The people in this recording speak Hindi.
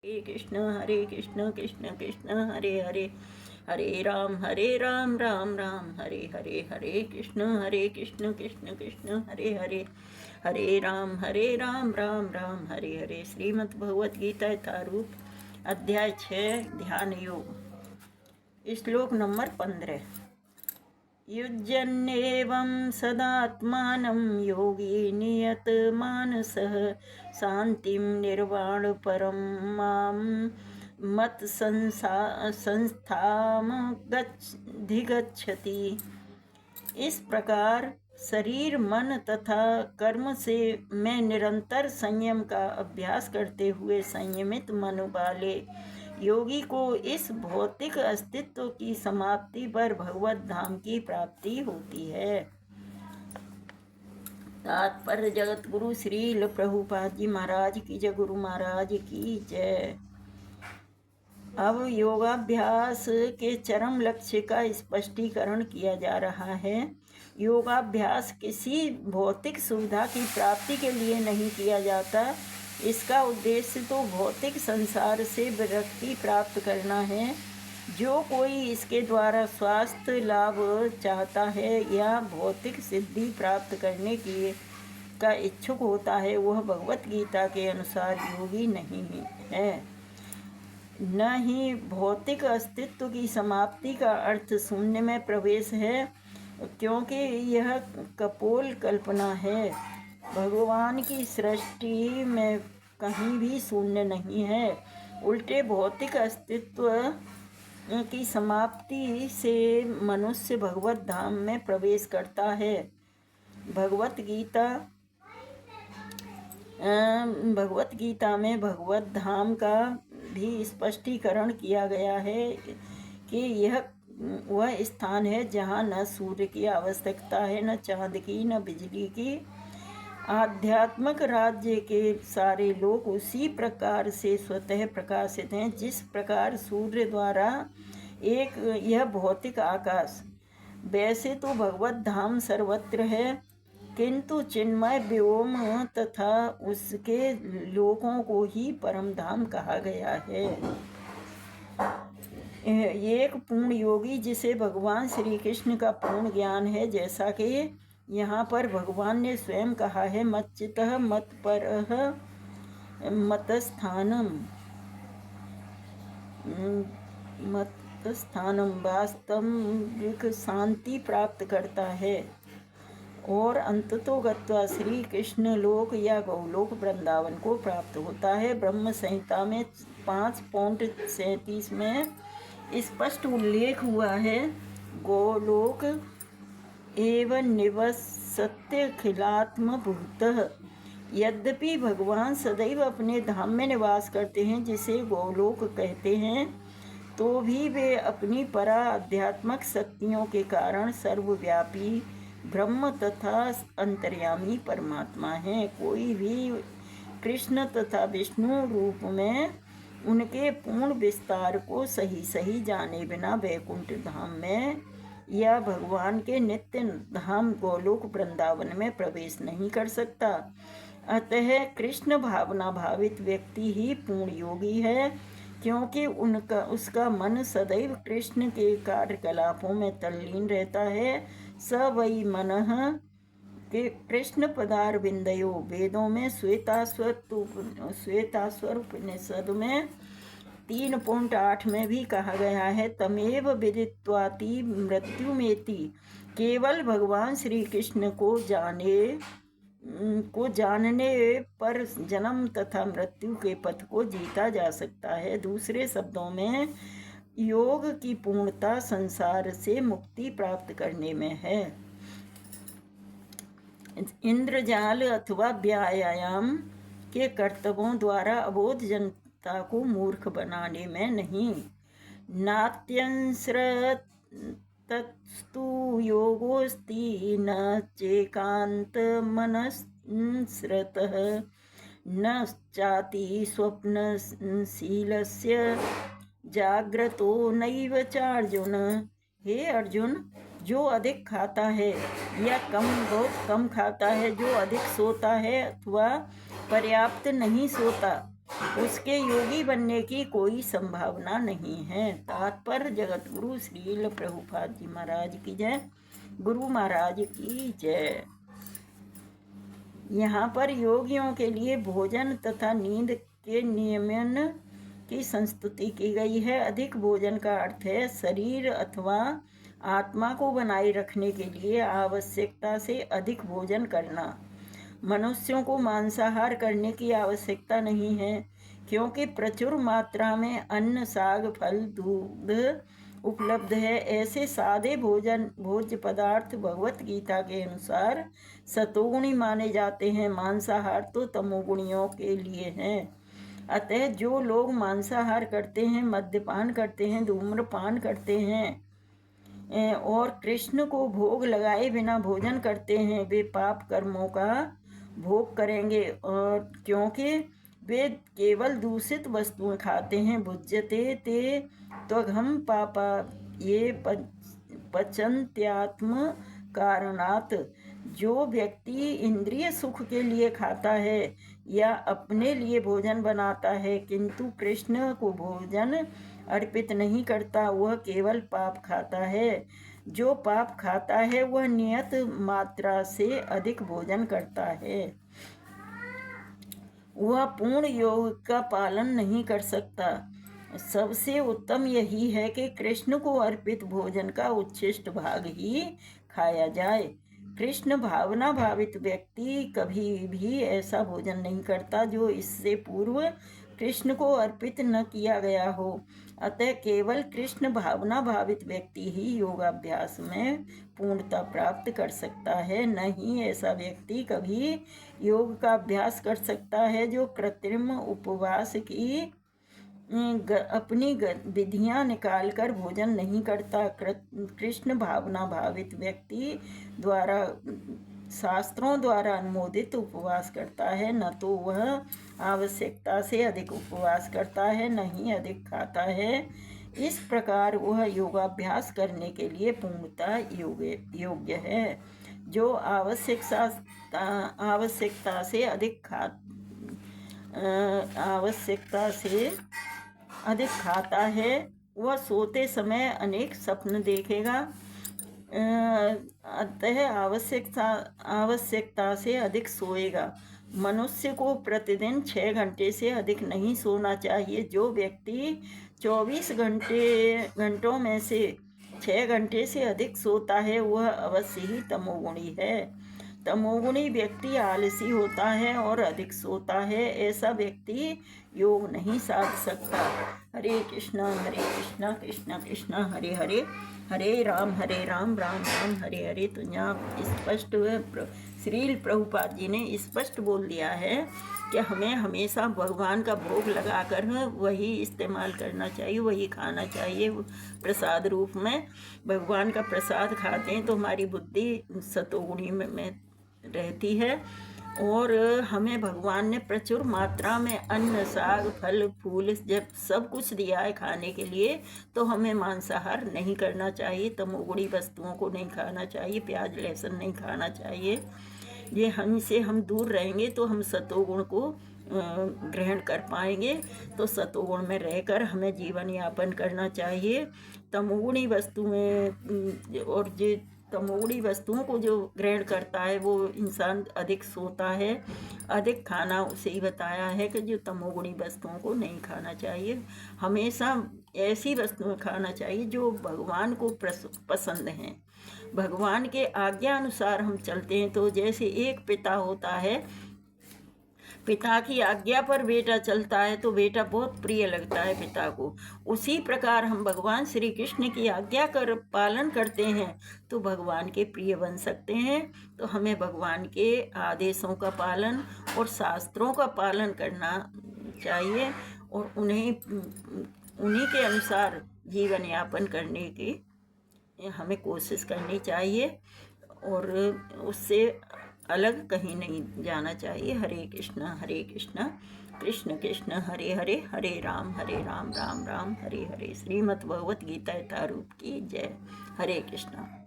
हरे कृष्ण कृष्ण कृष्ण हरे हरे, हरे राम राम राम हरे हरे, हरे कृष्ण कृष्ण कृष्ण हरे हरे, हरे राम राम राम हरे हरे। श्रीमद् भगवत गीता यथारूप अध्याय 6 ध्यान योग। श्लोक नंबर 15। युज्यन्नेवं सदात्मानं योगी नियतमानसः शान्तिं निर्वाणपरं मां मत्संस्थामधिगच्छति। इस प्रकार शरीर मन तथा कर्म से मैं निरंतर संयम का अभ्यास करते हुए संयमित मन वाले योगी को इस भौतिक अस्तित्व की समाप्ति पर भगवत धाम की प्राप्ति होती है। तात्पर्य जगत गुरु श्रील प्रभुपाद जी महाराज की जय, गुरु महाराज की जय। अब योगाभ्यास के चरम लक्ष्य का स्पष्टीकरण किया जा रहा है। योगाभ्यास किसी भौतिक सुविधा की प्राप्ति के लिए नहीं किया जाता। इसका उद्देश्य तो भौतिक संसार से विरक्ति प्राप्त करना है। जो कोई इसके द्वारा स्वास्थ्य लाभ चाहता है या भौतिक सिद्धि प्राप्त करने की का इच्छुक होता है, वह भगवत गीता के अनुसार योगी नहीं है। न ही भौतिक अस्तित्व की समाप्ति का अर्थ शून्य में प्रवेश है, क्योंकि यह कपोल कल्पना है। भगवान की सृष्टि में कहीं भी शून्य नहीं है। उल्टे भौतिक अस्तित्व की समाप्ति से मनुष्य भगवत धाम में प्रवेश करता है। भगवत गीता में भगवत धाम का भी स्पष्टीकरण किया गया है कि यह वह स्थान है जहाँ न सूर्य की आवश्यकता है, न चांद की, न बिजली की। आध्यात्मिक राज्य के सारे लोग उसी प्रकार से स्वतः प्रकाशित हैं जिस प्रकार सूर्य द्वारा एक यह भौतिक आकाश। वैसे तो भगवत धाम सर्वत्र है, किंतु चिन्मय व्योम तथा उसके लोकों को ही परम धाम कहा गया है। एक पूर्ण योगी जिसे भगवान श्री कृष्ण का पूर्ण ज्ञान है, जैसा कि यहाँ पर भगवान ने स्वयं कहा है, मच्चितः मत्परः मतस्थानम वास्तविक शांति प्राप्त करता है और अंततो गत्वा श्री कृष्ण लोक या गौलोक वृंदावन को प्राप्त होता है। ब्रह्म संहिता में 5.37 में स्पष्ट उल्लेख हुआ है, गोलोक एवं निवसत्य खिलात्म भूतः। यद्यपि भगवान सदैव अपने धाम में निवास करते हैं, जिसे गोलोक कहते हैं, तो भी वे अपनी परा आध्यात्मिक शक्तियों के कारण सर्वव्यापी ब्रह्म तथा अंतर्यामी परमात्मा हैं। कोई भी कृष्ण तथा विष्णु रूप में उनके पूर्ण विस्तार को सही जाने बिना वैकुंठ धाम में या भगवान के नित्य धाम गोलोक वृंदावन में प्रवेश नहीं कर सकता। अतः कृष्ण भावना भावित व्यक्ति ही पूर्ण योगी है, क्योंकि उसका मन सदैव कृष्ण के कार्यकलापों में तल्लीन रहता है। स वै मनः के कृष्ण पदारविंदयो। वेदों में श्वेताश्वर उपनिषद में 3.8 में भी कहा गया है, तमेव विदित्वाति मृत्युमेति। केवल भगवान श्री कृष्ण को जानने पर जन्म तथा मृत्यु के पथ को जीता जा सकता है। दूसरे शब्दों में योग की पूर्णता संसार से मुक्ति प्राप्त करने में है, इंद्रजाल अथवा व्यायाम के कर्तव्यों द्वारा अबोध जनता को मूर्ख बनाने में नहीं। नात्यंस्रतस्तु योगोस्ति न चेकान्तमनस्रतः न चाति स्वप्नशीलस्य जाग्रतो नैव चार्जुन। हे अर्जुन, जो अधिक खाता है या बहुत कम खाता है, जो अधिक सोता है अथवा पर्याप्त नहीं सोता, उसके योगी बनने की कोई संभावना नहीं है। तात्पर्य जगत गुरु श्रील प्रभुपाद जी महाराज की जय, गुरु महाराज की जय। यहाँ पर योगियों के लिए भोजन तथा नींद के नियमन की संस्तुति की गई है। अधिक भोजन का अर्थ है शरीर अथवा आत्मा को बनाए रखने के लिए आवश्यकता से अधिक भोजन करना। मनुष्यों को मांसाहार करने की आवश्यकता नहीं है, क्योंकि प्रचुर मात्रा में अन्न, साग, फल, दूध उपलब्ध है। ऐसे सादे भोज्य पदार्थ भगवत गीता के अनुसार सतोगुणी माने जाते हैं। मांसाहार तो तमोगुणियों के लिए है। अतः जो लोग मांसाहार करते हैं, मद्यपान करते हैं, धूम्रपान करते हैं और कृष्ण को भोग लगाए बिना भोजन करते हैं, वे पाप कर्मों का भोग करेंगे। और क्योंकि वे केवल दूषित वस्तुएं खाते हैं। भुज्यते ते त्वघम पापा ये पचन्त्यात्म कारणात्। जो व्यक्ति इंद्रिय सुख के लिए खाता है या अपने लिए भोजन बनाता है किंतु कृष्ण को भोजन अर्पित नहीं करता, वह केवल पाप खाता है। जो पाप खाता है वह नियत मात्रा से अधिक भोजन करता है। वह पूर्ण योग का पालन नहीं कर सकता। सबसे उत्तम यही है कि कृष्ण को अर्पित भोजन का उच्छिष्ट भाग ही खाया जाए। कृष्ण भावना भावित व्यक्ति कभी भी ऐसा भोजन नहीं करता जो इससे पूर्व कृष्ण को अर्पित न किया गया हो। अतः केवल कृष्ण भावना भावित व्यक्ति ही योगाभ्यास में पूर्णता प्राप्त कर सकता है। नहीं ऐसा व्यक्ति कभी योग का अभ्यास कर सकता है जो कृत्रिम उपवास की अपनी विधियां निकालकर भोजन नहीं करता। कृष्ण भावना भावित व्यक्ति द्वारा शास्त्रों द्वारा अनुमोदित उपवास करता है, न तो वह आवश्यकता से अधिक उपवास करता है, न ही अधिक खाता है। इस प्रकार वह योगाभ्यास करने के लिए पूर्णतः योग्य है। जो आवश्यकता से अधिक खाता है वह सोते समय अनेक स्वप्न देखेगा। अतः आवश्यकता से अधिक सोएगा। मनुष्य को प्रतिदिन 6 घंटे से अधिक नहीं सोना चाहिए। जो व्यक्ति 24 घंटों में से 6 घंटे से अधिक सोता है वह अवश्य ही तमोगुणी है। तमोगुणी व्यक्ति आलसी होता है और अधिक सोता है। ऐसा व्यक्ति योग नहीं साध सकता। हरे कृष्णा कृष्ण कृष्ण हरे हरे, हरे राम राम राम हरे हरे। तो यहाँ स्पष्ट श्रील प्रभुपाद जी ने स्पष्ट बोल दिया है कि हमें हमेशा भगवान का भोग लगाकर वही इस्तेमाल करना चाहिए, वही खाना चाहिए प्रसाद रूप में। भगवान का प्रसाद खाते हैं तो हमारी बुद्धि सतोगुणी में रहती है और हमें भगवान ने प्रचुर मात्रा में अन्न, साग, फल, फूल जब सब कुछ दिया है खाने के लिए, तो हमें मांसाहार नहीं करना चाहिए, तमोगुणी वस्तुओं को नहीं खाना चाहिए, प्याज लहसुन नहीं खाना चाहिए। ये हमसे हम दूर रहेंगे तो हम सतोगुण को ग्रहण कर पाएंगे। तो सतोगुण में रहकर हमें जीवन यापन करना चाहिए। तमोगुणी वस्तुएं और जो तमोगुणी वस्तुओं को जो ग्रहण करता है वो इंसान अधिक सोता है। अधिक खाना उसे ही बताया है कि जो तमोगुणी वस्तुओं को नहीं खाना चाहिए। हमेशा ऐसी वस्तुएं खाना चाहिए जो भगवान को पसंद हैं। भगवान के आज्ञा अनुसार हम चलते हैं। तो जैसे एक पिता होता है, पिता की आज्ञा पर बेटा चलता है तो बेटा बहुत प्रिय लगता है पिता को। उसी प्रकार हम भगवान श्री कृष्ण की आज्ञा कर पालन करते हैं तो भगवान के प्रिय बन सकते हैं। तो हमें भगवान के आदेशों का पालन और शास्त्रों का पालन करना चाहिए और उन्हीं के अनुसार जीवन यापन करने की हमें कोशिश करनी चाहिए और उससे अलग कहीं नहीं जाना चाहिए। हरे कृष्णा कृष्ण कृष्ण हरे हरे, हरे राम राम राम हरे हरे। श्रीमद् भगवत गीता यथारूप की जय। हरे कृष्णा।